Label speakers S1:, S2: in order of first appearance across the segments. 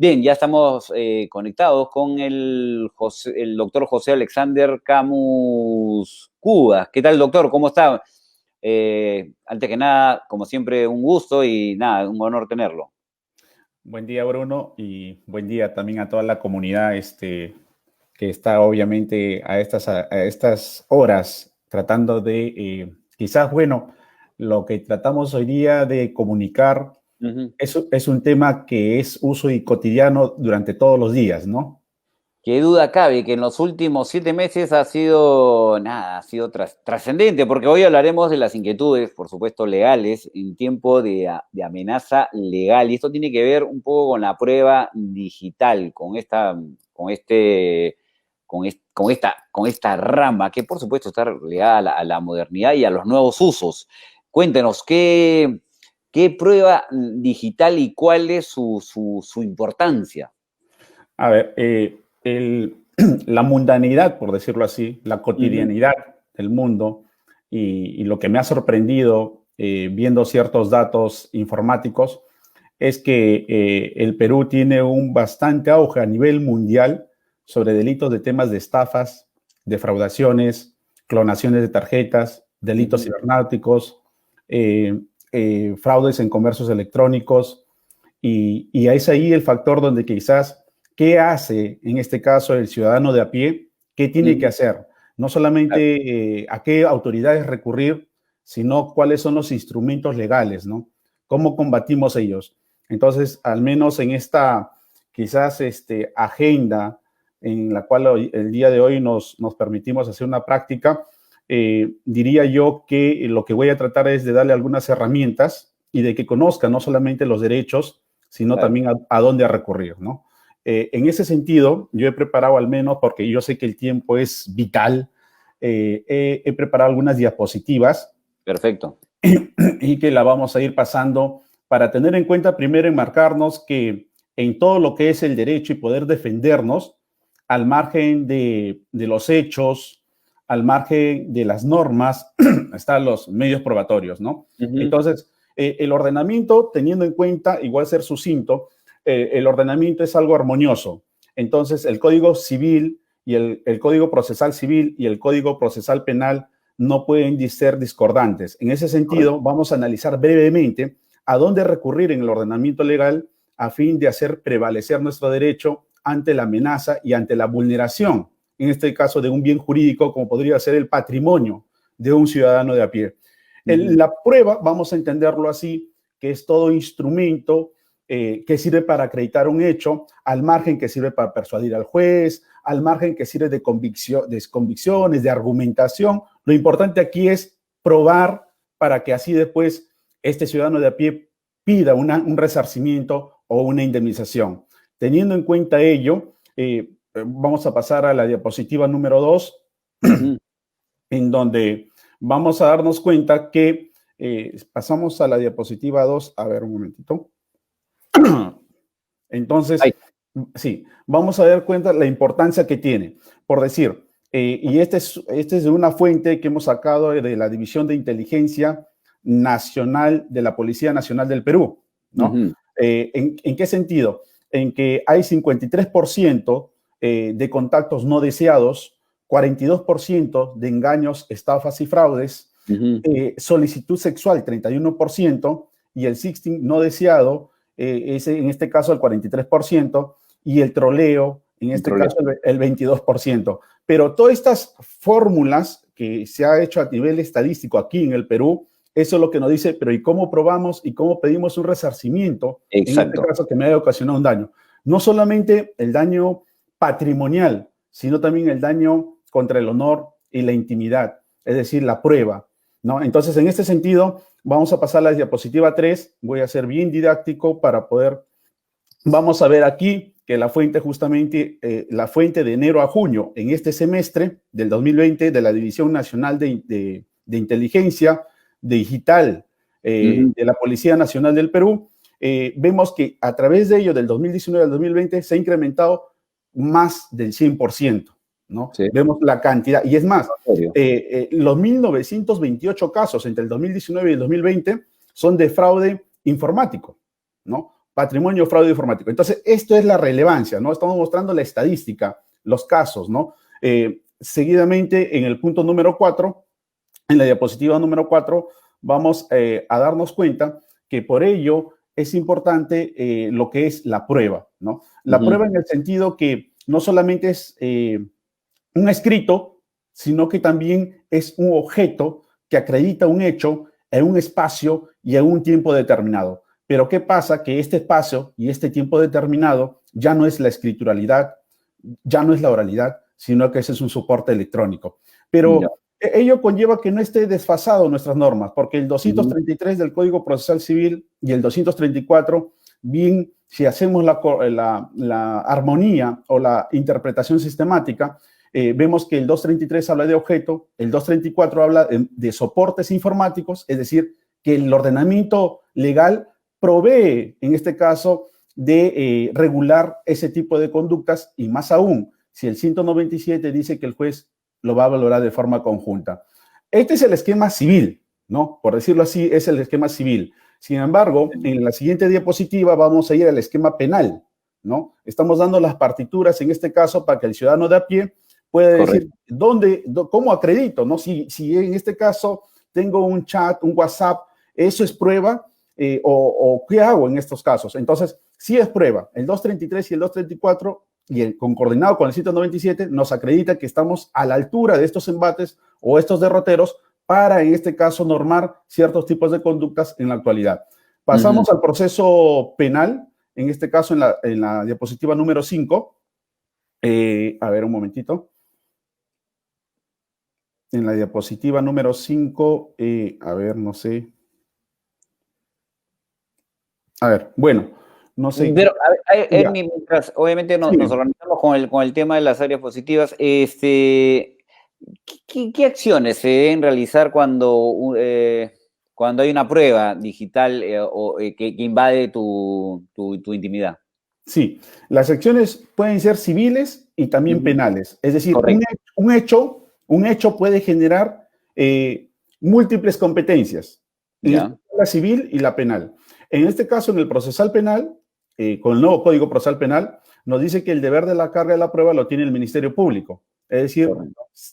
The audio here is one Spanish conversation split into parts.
S1: Bien, ya estamos conectados con el doctor José Alexander Camus Cubas. ¿Qué tal, doctor? ¿Cómo está? Antes que nada, como siempre, un gusto y nada, un honor tenerlo.
S2: Buen día, Bruno, y buen día también a toda la comunidad que está obviamente a estas horas tratando de, quizás, bueno, lo que tratamos hoy día de comunicar
S1: Ujú.
S2: es un tema que es uso y cotidiano durante todos los días, ¿no?
S1: Qué duda cabe que en los últimos 7 meses ha sido, nada, ha sido trascendente, porque hoy hablaremos de las inquietudes, por supuesto, legales, en tiempo de amenaza legal. Y esto tiene que ver un poco con la prueba digital, con esta rama, que por supuesto está ligada a la modernidad y a los nuevos usos. Cuéntenos, ¿qué prueba digital y cuál es su importancia?
S2: A ver, la mundanidad, por decirlo así, la
S1: Ujú.
S2: cotidianidad del mundo y lo que me ha sorprendido viendo ciertos datos informáticos es que el Perú tiene un bastante auge a nivel mundial sobre delitos de temas de estafas, defraudaciones, clonaciones de tarjetas, delitos
S1: Ujú.
S2: cibernéticos, fraudes en comercios electrónicos, y es ahí el factor donde quizás, ¿qué hace en este caso el ciudadano de a pie? ¿Qué tiene que
S1: Ujú.
S2: hacer? No
S1: Claro.
S2: solamente a qué autoridades recurrir, sino cuáles son los instrumentos legales, ¿no? ¿Cómo combatimos ellos? Entonces, al menos en esta quizás agenda en la cual el día de hoy nos permitimos hacer una práctica, diría yo que lo que voy a tratar es de darle algunas herramientas y de que conozca no solamente los derechos, sino
S1: Claro.
S2: también a dónde recurrir, ¿no? En ese sentido, yo he preparado al menos, porque yo sé que el tiempo es vital, he preparado algunas diapositivas
S1: Perfecto.
S2: y que la vamos a ir pasando para tener en cuenta, primero, enmarcarnos que en todo lo que es el derecho y poder defendernos, al margen de los hechos, al margen de las normas, están los medios probatorios, ¿no?
S1: Ujú.
S2: Entonces, el ordenamiento, teniendo en cuenta, igual ser sucinto, el ordenamiento es algo armonioso. Entonces, el Código Civil y el Código Procesal Civil y el Código Procesal Penal no pueden ser discordantes. En ese
S1: Correcto.
S2: sentido, vamos a analizar brevemente a dónde recurrir en el ordenamiento legal a fin de hacer prevalecer nuestro derecho ante la amenaza y ante la vulneración, en este caso de un bien jurídico como podría ser el patrimonio de un ciudadano de a pie.
S1: Ujú.
S2: La prueba, vamos a entenderlo así, que es todo instrumento que sirve para acreditar un hecho, al margen que sirve para persuadir al juez, al margen que sirve de convicciones, de argumentación. Lo importante aquí es probar para que así después este ciudadano de a pie pida un resarcimiento o una indemnización. Teniendo en cuenta ello, vamos a pasar a la diapositiva número 2,
S1: Ujú.
S2: en donde vamos a darnos cuenta que pasamos a la diapositiva 2. A ver, un momentito.
S1: Ahí.
S2: Entonces, sí, vamos a dar cuenta la importancia que tiene. Por decir, y este es de una fuente que hemos sacado de la División de Inteligencia Nacional de la Policía Nacional del Perú, ¿no?
S1: Ujú.
S2: ¿En qué sentido? En que hay 53% de contactos no deseados, 42% de engaños, estafas y fraudes,
S1: Ujú.
S2: solicitud sexual 31% y el sexting no deseado es en este caso el 43% y el troleo, en
S1: Sin
S2: este
S1: problema.
S2: caso el 22%. Pero todas estas fórmulas que se ha hecho a nivel estadístico aquí en el Perú, eso es lo que nos dice, pero ¿y cómo probamos y cómo pedimos un resarcimiento, en este
S1: Exacto.
S2: caso que me haya ocasionado un daño? No solamente el daño patrimonial, sino también el daño contra el honor y la intimidad, es decir, la prueba, ¿no? Entonces, en este sentido, vamos a pasar a la diapositiva 3. Voy a ser bien didáctico para poder. Vamos a ver aquí que la fuente, justamente, la fuente de enero a junio, en este semestre del 2020, de la División Nacional de Inteligencia Digital
S1: Ujú.
S2: de la Policía Nacional del Perú, vemos que a través de ello, del 2019 al 2020, se ha incrementado más del 100%, ¿no?
S1: Sí.
S2: Vemos la cantidad, y es más,
S1: Obvio.
S2: los 1928 casos entre el 2019 y el 2020 son de fraude informático, ¿no? patrimonio fraude informático. Entonces, esto es la relevancia, ¿no? Estamos mostrando la estadística, los casos, ¿no? Seguidamente, en el punto número 4, en la diapositiva número 4, vamos a darnos cuenta que por ello es importante lo que es la prueba, ¿no? La prueba en el sentido que no solamente es un escrito, sino que también es un objeto que acredita un hecho en un espacio y en un tiempo determinado. Pero ¿qué pasa? Que este espacio y este tiempo determinado ya no es la escrituralidad, ya no es la oralidad, sino que ese es un soporte electrónico. Pero ello conlleva que no esté desfasado nuestras normas, porque el 233 del Código Procesal Civil y el 234, bien, si hacemos la armonía o la interpretación sistemática, vemos que el 233 habla de objeto, el 234 habla de soportes informáticos, es decir, que el ordenamiento legal provee, en este caso, de regular ese tipo de conductas, y más aún, si el 197 dice que el juez lo va a valorar de forma conjunta. Este es el esquema civil, ¿no? Por decirlo así, es el esquema civil. Sin embargo, en la siguiente diapositiva vamos a ir al esquema penal, ¿no? Estamos dando las partituras, en este caso, para que el ciudadano de a pie pueda decir cómo acredito, ¿no? Si en este caso tengo un chat, un WhatsApp, ¿eso es prueba? O ¿qué hago en estos casos? Entonces, sí es prueba. El 233 y el 234, coordinado con el 197, nos acredita que estamos a la altura de estos embates o estos derroteros para, en este caso, normar ciertos tipos de conductas en la actualidad. Pasamos al proceso penal, en este caso en la diapositiva número 5. A ver, un momentito. En la diapositiva número 5, a ver, no sé. A ver, bueno, no sé.
S1: Pero, mientras, obviamente, nos organizamos con el tema de las áreas positivas, ¿qué acciones se deben realizar cuando hay una prueba digital que invade tu intimidad?
S2: Sí, las acciones pueden ser civiles y también penales. Es decir, un hecho puede generar múltiples competencias, la civil y la penal. En este caso, en el procesal penal, con el nuevo Código Procesal Penal, nos dice que el deber de la carga de la prueba lo tiene el Ministerio Público. Es decir,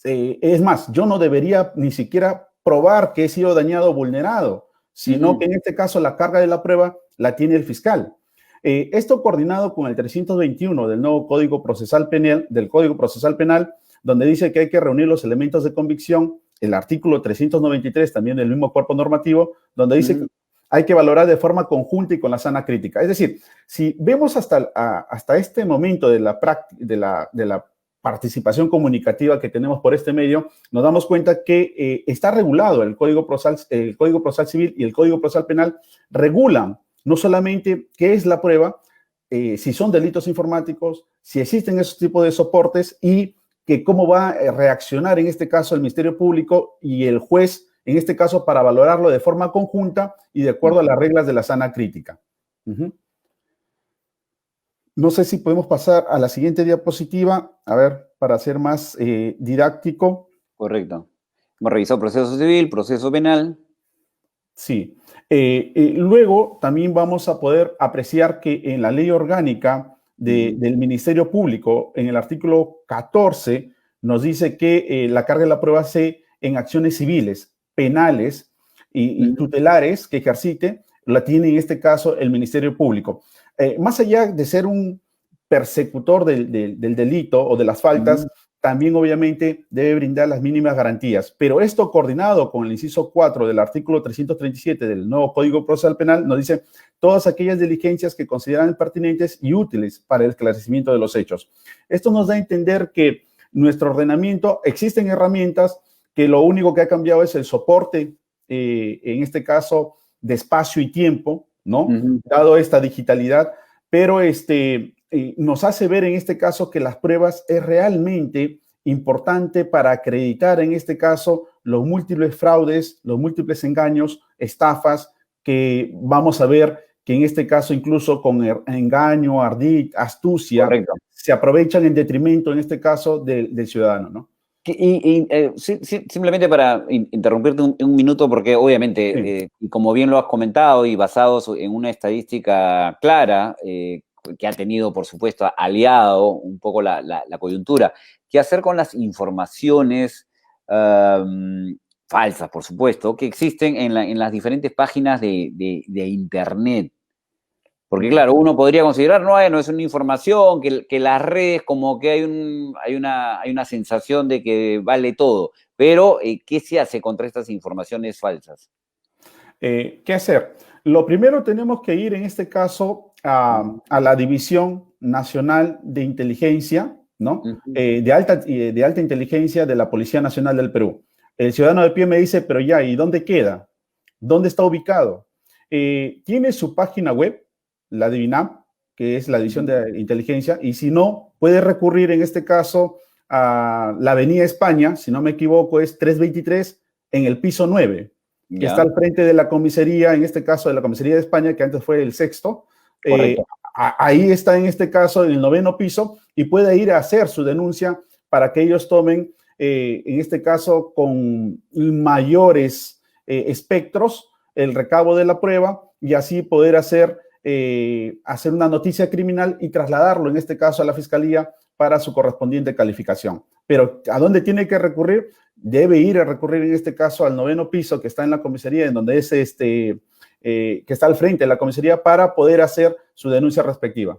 S2: es más, yo no debería ni siquiera probar que he sido dañado o vulnerado, sino que en este caso la carga de la prueba la tiene el fiscal. Esto coordinado con el 321 del nuevo Código Procesal Penal, donde dice que hay que reunir los elementos de convicción, el artículo 393 también del mismo cuerpo normativo, donde dice que hay que valorar de forma conjunta y con la sana crítica. Es decir, si vemos hasta este momento de la participación comunicativa que tenemos por este medio, nos damos cuenta que está regulado el Código Procesal Civil y el Código Procesal Penal regulan no solamente qué es la prueba, si son delitos informáticos, si existen esos tipos de soportes y que cómo va a reaccionar en este caso el Ministerio Público y el juez, en este caso para valorarlo de forma conjunta y de acuerdo a las reglas de la sana crítica. No sé si podemos pasar a la siguiente diapositiva, a ver, para ser más didáctico.
S1: Correcto. Hemos revisado proceso civil, proceso penal.
S2: Sí. Luego también vamos a poder apreciar que en la ley orgánica del Ministerio Público, en el artículo 14, nos dice que la carga de la prueba se en acciones civiles, penales y tutelares que ejercite, la tiene en este caso el Ministerio Público. Más allá de ser un persecutor del delito o de las faltas, también obviamente debe brindar las mínimas garantías. Pero esto coordinado con el inciso 4 del artículo 337 del nuevo Código Procesal Penal nos dice todas aquellas diligencias que consideran pertinentes y útiles para el esclarecimiento de los hechos. Esto nos da a entender que nuestro ordenamiento, existen herramientas que lo único que ha cambiado es el soporte, en este caso, de espacio y tiempo, ¿no? Dado esta digitalidad, pero nos hace ver en este caso que las pruebas es realmente importante para acreditar en este caso los múltiples fraudes, los múltiples engaños, estafas que vamos a ver que en este caso incluso con engaño, ardid, astucia, se aprovechan en detrimento en este caso del ciudadano, ¿no?
S1: Simplemente para interrumpirte un minuto, porque
S2: Sí.
S1: obviamente, y como bien lo has comentado y basados en una estadística clara, que ha tenido, por supuesto, aliado un poco la coyuntura, ¿qué hacer con las informaciones falsas, por supuesto, que existen en las diferentes páginas de Internet? Porque claro, uno podría considerar, no es una información, que las redes como que hay una sensación de que vale todo, pero ¿qué se hace contra estas informaciones falsas?
S2: ¿Qué hacer? Lo primero tenemos que ir en este caso a la División Nacional de Inteligencia, ¿no?
S1: Ujú.
S2: De alta inteligencia de la Policía Nacional del Perú. El ciudadano de pie me dice, pero ya, ¿y dónde queda? ¿Dónde está ubicado? Tiene su página web, la DIVINAP, que es la División
S1: Ujú.
S2: de Inteligencia, y si no, puede recurrir en este caso a la Avenida España, si no me equivoco, es 323 en el piso 9 que está
S1: Ya,
S2: al frente de la comisaría, en este caso de la comisaría de España, que antes fue el sexto. Eh,
S1: correcto.
S2: Ahí está en este caso en el noveno piso y puede ir a hacer su denuncia para que ellos tomen, en este caso, con mayores espectros el recabo de la prueba y así poder hacer una noticia criminal y trasladarlo, en este caso, a la fiscalía para su correspondiente calificación. Pero ¿a dónde tiene que recurrir? Debe ir a recurrir en este caso al noveno piso que está en la comisaría, en donde es que está al frente de la comisaría para poder hacer su denuncia respectiva.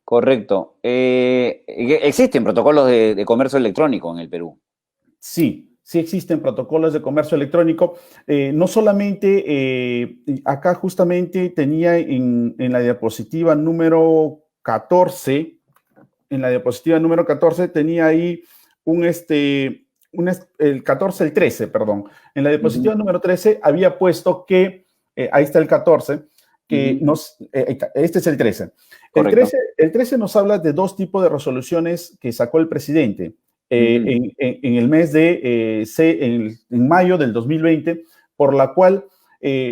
S1: Correcto. Existen protocolos de comercio electrónico en el Perú.
S2: Sí, sí existen protocolos de comercio electrónico. No solamente, acá justamente tenía en la diapositiva número 14, en la diapositiva número 14 tenía ahí el 14, el 13, perdón. En la
S1: Ujú,
S2: diapositiva número 13 había puesto que, ahí está el 14, que
S1: ujú,
S2: este es el 13.
S1: correcto.
S2: El 13 nos habla de dos tipos de resoluciones que sacó el presidente
S1: Ujú.
S2: en el mes en mayo del 2020, por la cual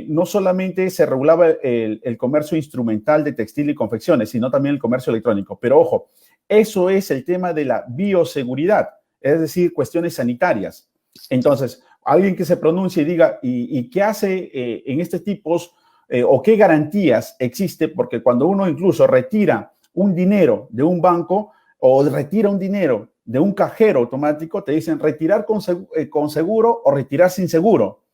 S2: no solamente se regulaba el comercio instrumental de textil y confecciones, sino también el comercio electrónico. Pero ojo, eso es el tema de la bioseguridad, es decir, cuestiones sanitarias. Entonces, alguien que se pronuncie y diga, ¿y qué hace en este tipo o qué garantías existe? Porque cuando uno incluso retira un dinero de un banco o retira un dinero de un cajero automático, te dicen retirar con seguro o retirar sin seguro.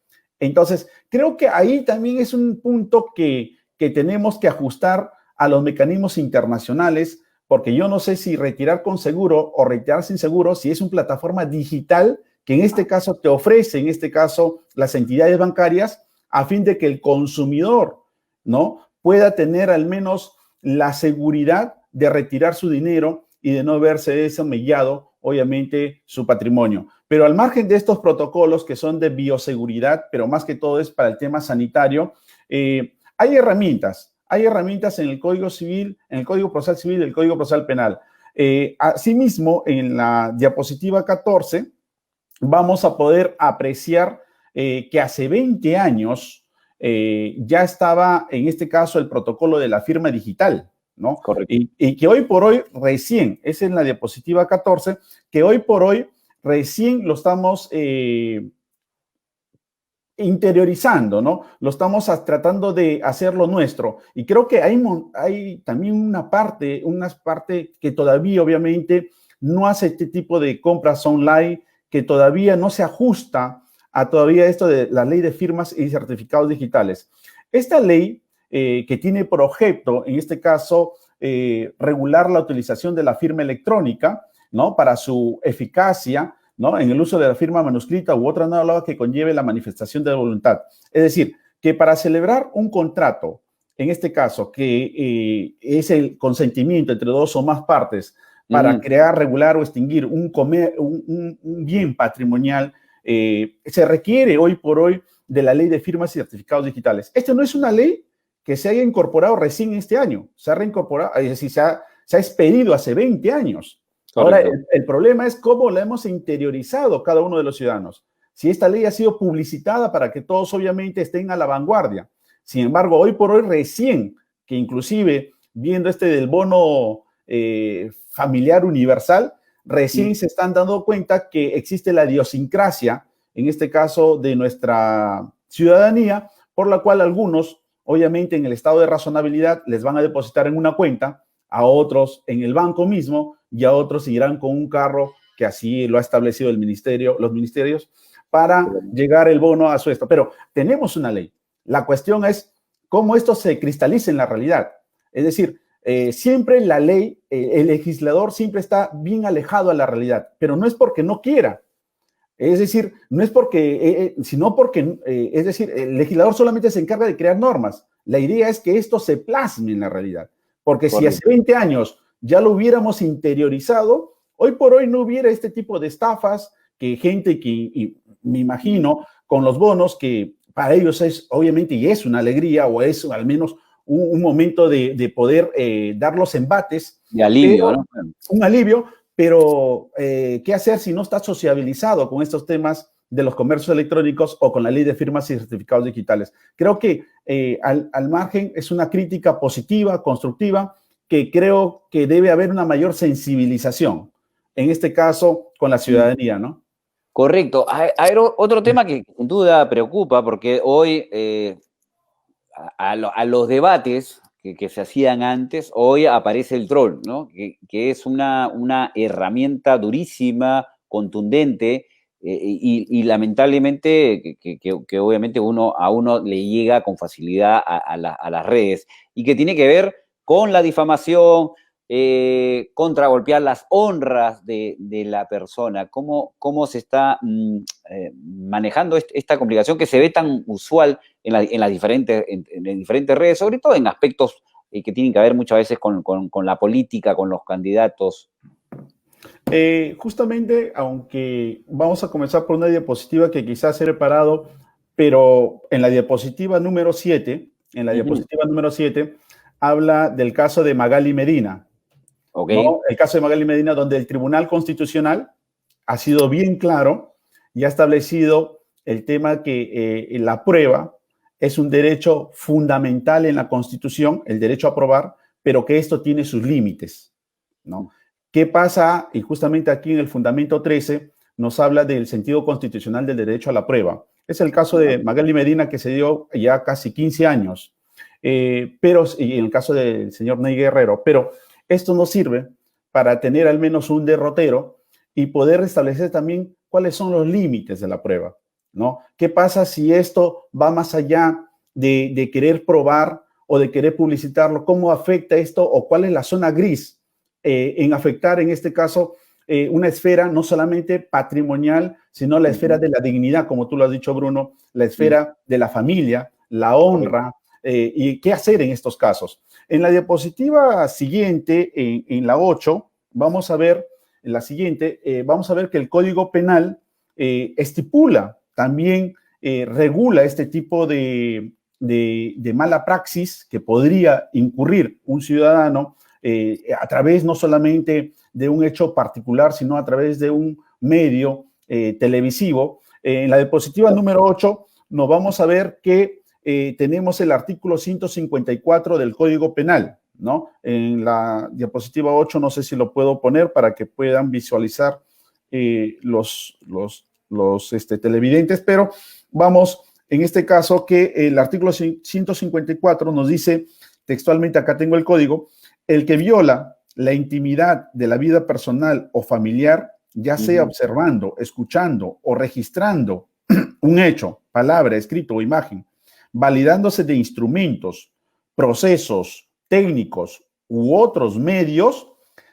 S2: Entonces, creo que ahí también es un punto que tenemos que ajustar a los mecanismos internacionales, porque yo no sé si retirar con seguro o retirar sin seguro, si es una plataforma digital que en este caso te ofrece, en este caso, las entidades bancarias, a fin de que el consumidor, ¿no? Pueda tener al menos la seguridad de retirar su dinero y de no verse desomillado, obviamente, su patrimonio. Pero al margen de estos protocolos que son de bioseguridad, pero más que todo es para el tema sanitario, hay herramientas en el Código Civil, en el Código Procesal Civil y el Código Procesal Penal. Asimismo, en la diapositiva 14, vamos a poder apreciar que hace 20 años ya estaba, en este caso, el protocolo de la firma digital, ¿no?
S1: Correcto.
S2: Y que hoy por hoy recién, es en la diapositiva 14, que hoy por hoy recién lo estamos interiorizando, ¿no? Lo estamos tratando de hacerlo nuestro. Y creo que hay también una parte que todavía obviamente no hace este tipo de compras online, que todavía no se ajusta a todavía esto de la ley de firmas y certificados digitales. Esta ley que tiene por objeto, en este caso, regular la utilización de la firma electrónica, ¿no? Para su eficacia, ¿no? En el uso de la firma manuscrita u otra análoga que conlleve la manifestación de voluntad. Es decir, que para celebrar un contrato, en este caso, que es el consentimiento entre dos o más partes para
S1: Ujú.
S2: crear, regular o extinguir un bien patrimonial, se requiere hoy por hoy de la ley de firmas y certificados digitales. Esta no es una ley que se haya incorporado recién este año, se ha reincorporado, es decir, se ha expedido hace 20 años. Ahora,
S1: Correcto.
S2: el problema es cómo la hemos interiorizado cada uno de los ciudadanos. Si esta ley ha sido publicitada para que todos obviamente estén a la vanguardia. Sin embargo, hoy por hoy recién, que inclusive viendo este del bono familiar universal, recién se están dando cuenta que existe la idiosincrasia, en este caso de nuestra ciudadanía, por la cual algunos, obviamente en el estado de razonabilidad, les van a depositar en una cuenta, a otros en el banco mismo y a otros irán con un carro que así lo ha establecido el ministerio, los ministerios, para llegar el bono a su esto. Pero tenemos una ley. La cuestión es cómo esto se cristaliza en la realidad. Es decir, siempre la ley, el legislador siempre está bien alejado a la realidad, pero no es porque no quiera. Es decir, no es porque, sino porque, es decir, el legislador solamente se encarga de crear normas. La idea es que esto se plasme en la realidad. Porque si hace 20 años ya lo hubiéramos interiorizado, hoy por hoy no hubiera este tipo de estafas, que gente que, y me imagino, con los bonos, que para ellos es obviamente y es una alegría, o es al menos un momento de poder dar los embates.
S1: De alivio,
S2: pero,
S1: ¿no?
S2: Un alivio, pero ¿qué hacer si no está sociabilizado con estos temas de los comercios electrónicos o con la ley de firmas y certificados digitales? Creo que al margen es una crítica positiva, constructiva, que creo que debe haber una mayor sensibilización, en este caso con la ciudadanía, ¿no?
S1: Correcto. Hay otro tema que sin duda preocupa, porque hoy a los debates que se hacían antes, hoy aparece el troll, ¿no? Que es una herramienta durísima, contundente, y lamentablemente que obviamente a uno le llega con facilidad a las redes, y que tiene que ver con la difamación, contra golpear las honras de la persona. ¿Cómo se está manejando esta complicación que se ve tan usual en las diferentes redes, sobre todo en aspectos que tienen que ver muchas veces con la política, con los candidatos?
S2: Justamente, aunque vamos a comenzar por una diapositiva que quizás he preparado, pero en la diapositiva número 7, habla del caso de Magali Medina.
S1: Okay.
S2: ¿No? El caso de Magali Medina, donde el Tribunal Constitucional ha sido bien claro y ha establecido el tema que la prueba es un derecho fundamental en la Constitución, el derecho a aprobar, pero que esto tiene sus límites, ¿no? ¿Qué pasa? Y justamente aquí en el fundamento 13 nos habla del sentido constitucional del derecho a la prueba. Es el caso de Magali Medina, que se dio ya casi 15 años, pero, y en el caso del señor Ney Guerrero, pero esto nos sirve para tener al menos un derrotero y poder establecer también cuáles son los límites de la prueba, ¿no? ¿Qué pasa si esto va más allá de querer probar o de querer publicitarlo? ¿Cómo afecta esto o cuál es la zona gris en afectar, en este caso, una esfera no solamente patrimonial, sino la esfera de la dignidad, como tú lo has dicho, Bruno, la esfera de la familia, la honra, y qué hacer en estos casos? En la diapositiva siguiente, en la 8, vamos a ver, en la siguiente, vamos a ver que el Código Penal estipula, también regula este tipo de mala praxis que podría incurrir un ciudadano a través no solamente de un hecho particular, sino a través de un medio televisivo. En la diapositiva número 8 nos vamos a ver que tenemos el artículo 154 del Código Penal, ¿no? En la diapositiva 8, no sé si lo puedo poner para que puedan visualizar los televidentes, pero vamos, en este caso, que el artículo 154 nos dice textualmente, acá tengo el código: el que viola la intimidad de la vida personal o familiar, ya sea observando, escuchando o registrando un hecho, palabra, escrito o imagen, validándose de instrumentos, procesos, técnicos u otros medios,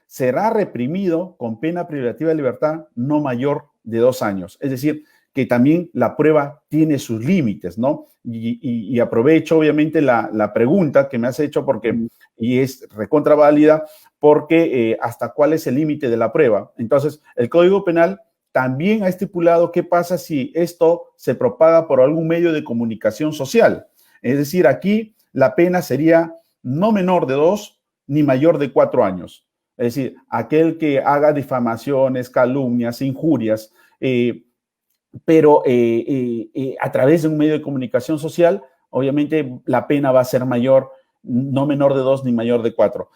S2: será reprimido con pena privativa de libertad no mayor de 2 años. Es decir, que también la prueba tiene sus límites, ¿no? Y aprovecho, obviamente, la pregunta que me has hecho porque, y es recontra válida, porque hasta cuál es el límite de la prueba. Entonces, el Código Penal también ha estipulado qué pasa si esto se propaga por algún medio de comunicación social. Es decir, aquí la pena sería no menor de 2 ni mayor de 4 años. Es decir, aquel que haga difamaciones, calumnias, injurias, pero a través de un medio de comunicación social, obviamente la pena va a ser mayor, no menor de 2 ni mayor de 4.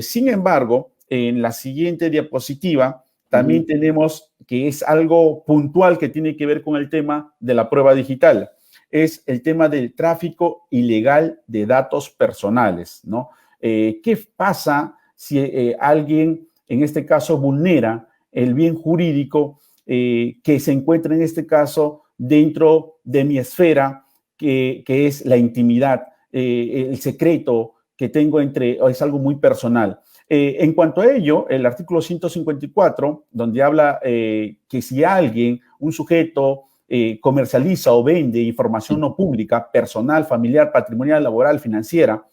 S2: Sin embargo, en la siguiente diapositiva también tenemos que es algo puntual que tiene que ver con el tema de la prueba digital. Es el tema del tráfico ilegal de datos personales, ¿no? ¿Qué pasa si alguien, en este caso, vulnera el bien jurídico que se encuentra en este caso dentro de mi esfera, que es la intimidad, el secreto que tengo es algo muy personal? En cuanto a ello, el artículo 154, donde habla que si alguien, un sujeto, comercializa o vende información no pública, personal, familiar, patrimonial, laboral, financiera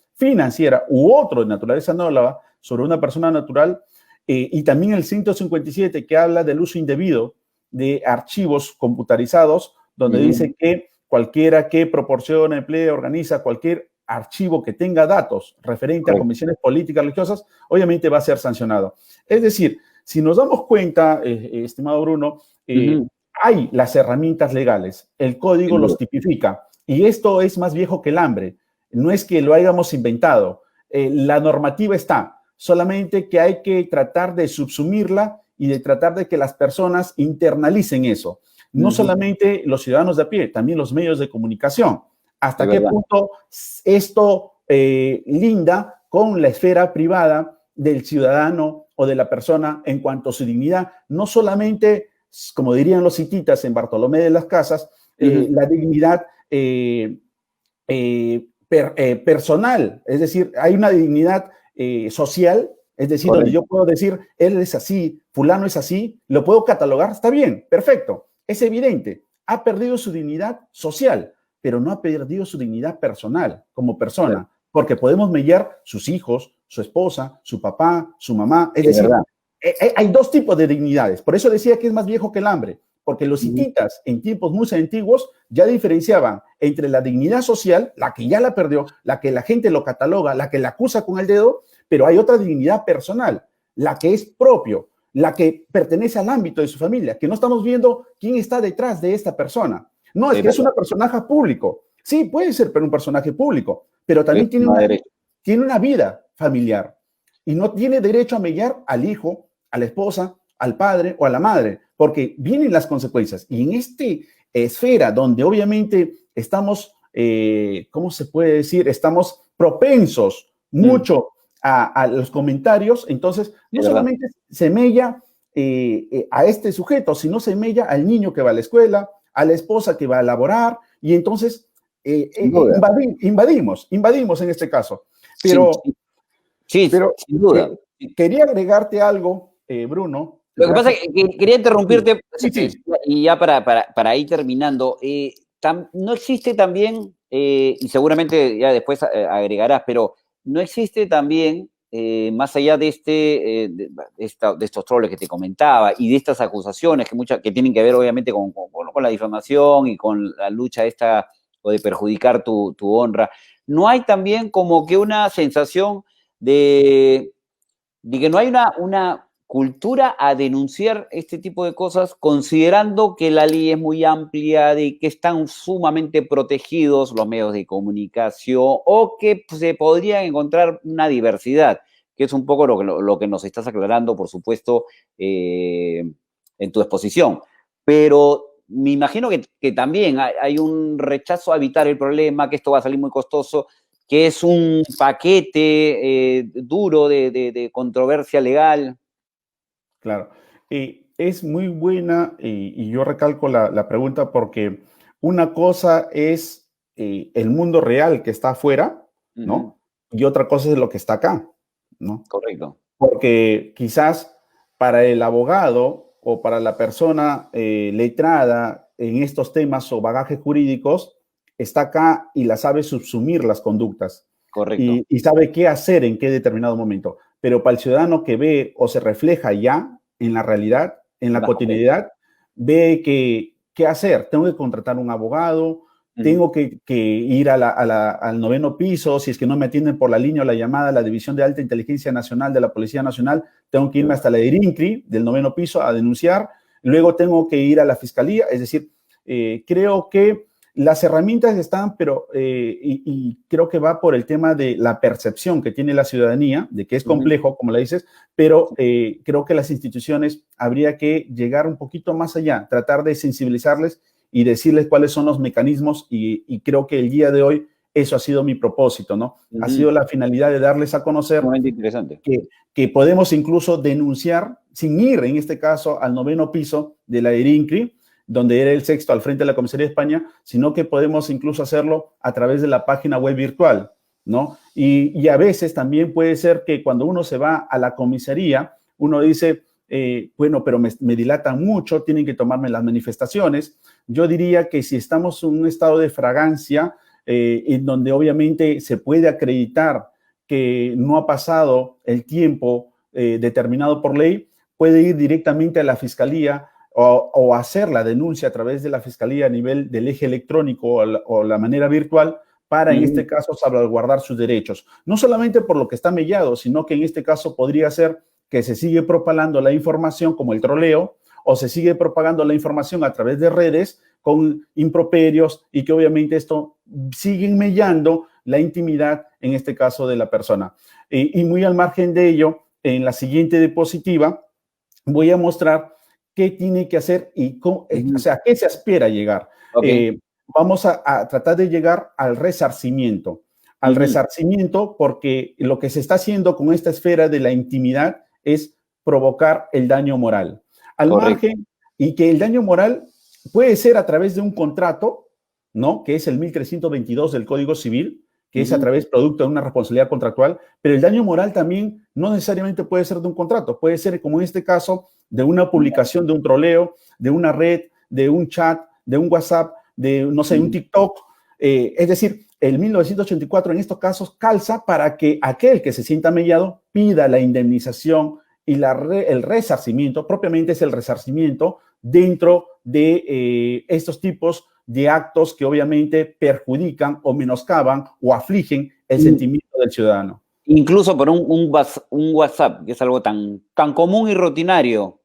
S2: u otro de naturaleza anóloga sobre una persona natural, y también el 157 que habla del uso indebido de archivos computarizados, donde dice que cualquiera que proporciona, emplea, organiza cualquier archivo que tenga datos referente a comisiones políticas religiosas, obviamente va a ser sancionado. Es decir, si nos damos cuenta, estimado Bruno, hay las herramientas legales, el código los tipifica, y esto es más viejo que el hambre. No es que lo hayamos inventado, la normativa está, solamente que hay que tratar de subsumirla y de tratar de que las personas internalicen eso. No solamente los ciudadanos de a pie, también los medios de comunicación. ¿Hasta qué punto esto linda con la esfera privada del ciudadano o de la persona en cuanto a su dignidad? No solamente, como dirían los hititas en Bartolomé de las Casas, la dignidad personal, es decir, hay una dignidad social, es decir, donde yo puedo decir, él es así, fulano es así, lo puedo catalogar, está bien, perfecto, es evidente, ha perdido su dignidad social, pero no ha perdido su dignidad personal como persona, porque podemos mediar sus hijos, su esposa, su papá, su mamá, es decir, hay dos tipos de dignidades, por eso decía que es más viejo que el hambre, porque los hititas en tiempos muy antiguos ya diferenciaban entre la dignidad social, la que ya la perdió, la que la gente lo cataloga, la que la acusa con el dedo, pero hay otra dignidad personal, la que es propio, la que pertenece al ámbito de su familia, que no estamos viendo quién está detrás de esta persona. No, es que es un personaje público. Sí, puede ser un personaje público, pero también tiene una vida familiar y no tiene derecho a mediar al hijo, a la esposa, al padre o a la madre, porque vienen las consecuencias. Y en esta esfera donde obviamente estamos, ¿cómo se puede decir? Estamos propensos mucho a los comentarios, entonces no solamente se mella a este sujeto, sino se mella al niño que va a la escuela, a la esposa que va a laborar, y entonces invadimos en este caso. Pero, pero
S1: sin duda.
S2: Quería agregarte algo, Bruno.
S1: Lo que pasa es que quería interrumpirte, y ya para ir terminando, no existe también, y seguramente ya después agregarás, pero no existe también, más allá de estos troles que te comentaba y de estas acusaciones que tienen que ver obviamente con la difamación y con la lucha esta o de perjudicar tu honra, ¿no hay también como que una sensación de que no hay una cultura a denunciar este tipo de cosas, considerando que la ley es muy amplia, de que están sumamente protegidos los medios de comunicación o que se podría encontrar una diversidad, que es un poco lo que nos estás aclarando, por supuesto, en tu exposición. Pero me imagino que también hay un rechazo a evitar el problema, que esto va a salir muy costoso, que es un paquete duro de controversia legal.
S2: Claro, es muy buena y yo recalco la pregunta porque una cosa es el mundo real que está afuera, ¿no? Y otra cosa es lo que está acá, ¿no?
S1: Correcto.
S2: Porque quizás para el abogado o para la persona letrada en estos temas o bagajes jurídicos, está acá y la sabe subsumir las conductas.
S1: Correcto.
S2: Y sabe qué hacer en qué determinado momento. Pero para el ciudadano que ve o se refleja ya en la realidad, en la cotidianidad, ve que qué hacer. Tengo que contratar un abogado, tengo que ir al 9º piso, si es que no me atienden por la línea o la llamada a la División de Alta Inteligencia Nacional de la Policía Nacional, tengo que irme hasta la IRINCRI del 9º piso a denunciar, luego tengo que ir a la Fiscalía, es decir, creo que las herramientas están, pero, y creo que va por el tema de la percepción que tiene la ciudadanía, de que es complejo, como le dices, pero creo que las instituciones habría que llegar un poquito más allá, tratar de sensibilizarles y decirles cuáles son los mecanismos, y creo que el día de hoy eso ha sido mi propósito, ¿no? Ha sido la finalidad de darles a conocer
S1: Interesante.
S2: que podemos incluso denunciar, sin ir en este caso al 9º piso de la ERINCRI, donde era el 6º al frente de la Comisaría de España, sino que podemos incluso hacerlo a través de la página web virtual, ¿no? Y a veces también puede ser que cuando uno se va a la comisaría, uno dice, bueno, pero me dilatan mucho, tienen que tomarme las manifestaciones. Yo diría que si estamos en un estado de fragancia, en donde obviamente se puede acreditar que no ha pasado el tiempo determinado por ley, puede ir directamente a la fiscalía o hacer la denuncia a través de la fiscalía a nivel del eje electrónico o la manera virtual para, en este caso, salvaguardar sus derechos. No solamente por lo que está mellado, sino que en este caso podría ser que se sigue propagando la información como el troleo, o se sigue propagando la información a través de redes con improperios, y que obviamente esto sigue mellando la intimidad, en este caso, de la persona. Y muy al margen de ello, en la siguiente diapositiva voy a mostrar qué tiene que hacer y cómo, o sea, a qué se espera llegar.
S1: Okay.
S2: Vamos a tratar de llegar al resarcimiento. Al resarcimiento, porque lo que se está haciendo con esta esfera de la intimidad es provocar el daño moral. Al margen, y que el daño moral puede ser a través de un contrato, ¿no? Que es el 1322 del Código Civil, que es a través producto de una responsabilidad contractual, pero el daño moral también no necesariamente puede ser de un contrato, puede ser, como en este caso, de una publicación, de un troleo, de una red, de un chat, de un WhatsApp, de, no sé, un TikTok. Es decir, el 1984 en estos casos calza para que aquel que se sienta mellado pida la indemnización y el resarcimiento, propiamente es el resarcimiento dentro de estos tipos de actos que obviamente perjudican o menoscaban o afligen el sentimiento del ciudadano.
S1: Incluso por un WhatsApp, que es algo tan común y rutinario.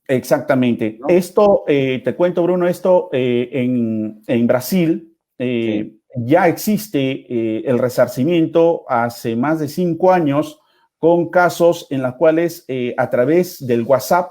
S2: Exactamente. ¿No? Esto, te cuento, Bruno, esto en Brasil ya existe el resarcimiento hace más de 5 años, con casos en los cuales a través del WhatsApp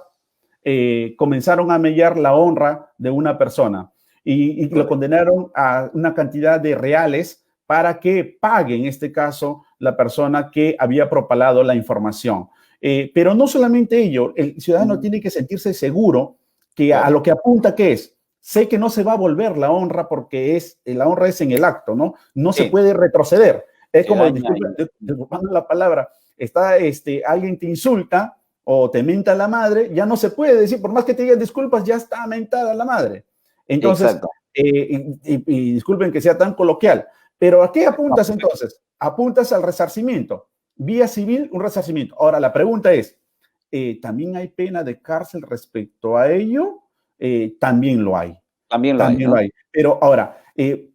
S2: comenzaron a mellar la honra de una persona y lo condenaron a una cantidad de reales para que pague, en este caso, la persona que había propalado la información. Pero no solamente ello, el ciudadano tiene que sentirse seguro que a lo que apunta, ¿qué es? Sé que no se va a volver la honra, porque la honra es en el acto, ¿no? No se puede retroceder. Es como, disculpando la palabra, alguien te insulta o te menta la madre, ya no se puede decir, por más que te digan disculpas, ya está mentada la madre. Entonces, y disculpen que sea tan coloquial, pero ¿a qué apuntas entonces? Apuntas al resarcimiento. Vía civil, un resarcimiento. Ahora, la pregunta es, ¿también hay pena de cárcel respecto a ello? También lo hay. También lo hay. Pero ahora,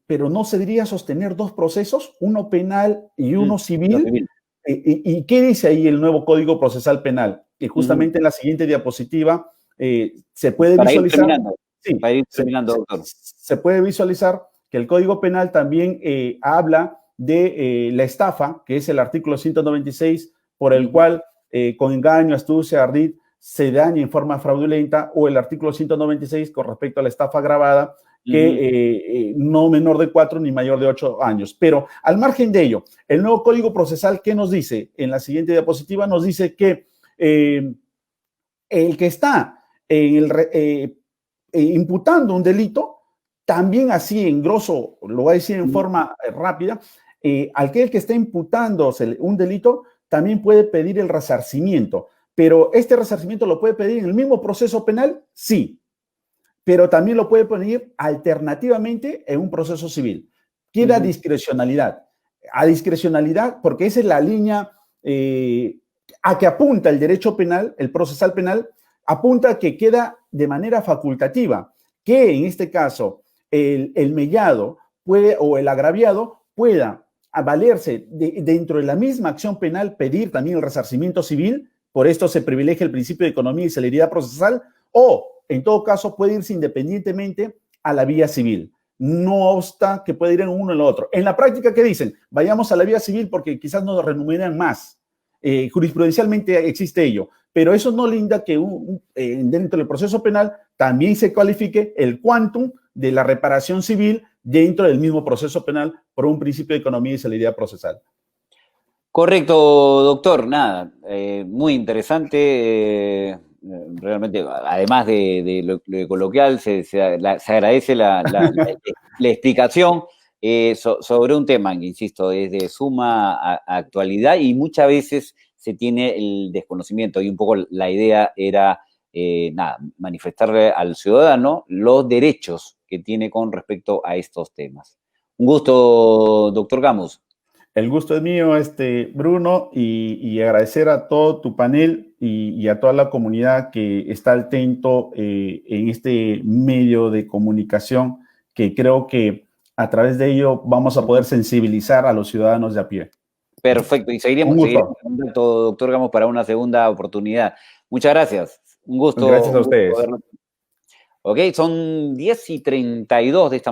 S2: pero ¿no se debería sostener dos procesos, uno penal y uno civil? ¿Y qué dice ahí el nuevo Código Procesal Penal? Que justamente en la siguiente diapositiva se puede visualizar.
S1: Para ir terminando, doctor.
S2: Se puede visualizar que el Código Penal también habla de la estafa, que es el artículo 196, por el cual con engaño, astucia, ardid, se daña en forma fraudulenta, o el artículo 196 con respecto a la estafa agravada, que no menor de 4 ni mayor de 8 años. Pero al margen de ello, el nuevo Código Procesal, ¿qué nos dice? En la siguiente diapositiva nos dice que el que está imputando un delito, también así en grosso, lo voy a decir en forma rápida, aquel que está imputándose un delito también puede pedir el resarcimiento, pero este resarcimiento lo puede pedir en el mismo proceso penal, sí, pero también lo puede pedir alternativamente en un proceso civil. Queda discrecionalidad. A discrecionalidad, porque esa es la línea a que apunta el derecho penal, el procesal penal, apunta a que queda de manera facultativa, que en este caso el mellado puede, o el agraviado pueda valerse dentro de la misma acción penal, pedir también el resarcimiento civil. Por esto se privilegia el principio de economía y celeridad procesal, o en todo caso puede irse independientemente a la vía civil. no obsta que pueda ir en uno en lo otro. En la práctica, ¿qué dicen? Vayamos a la vía civil porque quizás nos remuneran más. Jurisprudencialmente existe ello, pero eso no linda que dentro del proceso penal también se cualifique el quantum de la reparación civil dentro del mismo proceso penal por un principio de economía y celeridad procesal.
S1: Correcto, doctor. Nada, muy interesante. Realmente, además de lo coloquial, se agradece la explicación sobre un tema que, insisto, es de suma actualidad y muchas veces se tiene el desconocimiento y un poco la idea era, nada, manifestarle al ciudadano los derechos que tiene con respecto a estos temas. Un gusto, doctor Camus.
S2: El gusto es mío, Bruno, y agradecer a todo tu panel y a toda la comunidad que está atento en este medio de comunicación, que creo que a través de ello vamos a poder sensibilizar a los ciudadanos de a pie.
S1: Perfecto, y seguiremos en contacto, doctor Camus, para una segunda oportunidad. Muchas gracias. Un gusto.
S2: Gracias a ustedes.
S1: Ok, son 10:32 de esta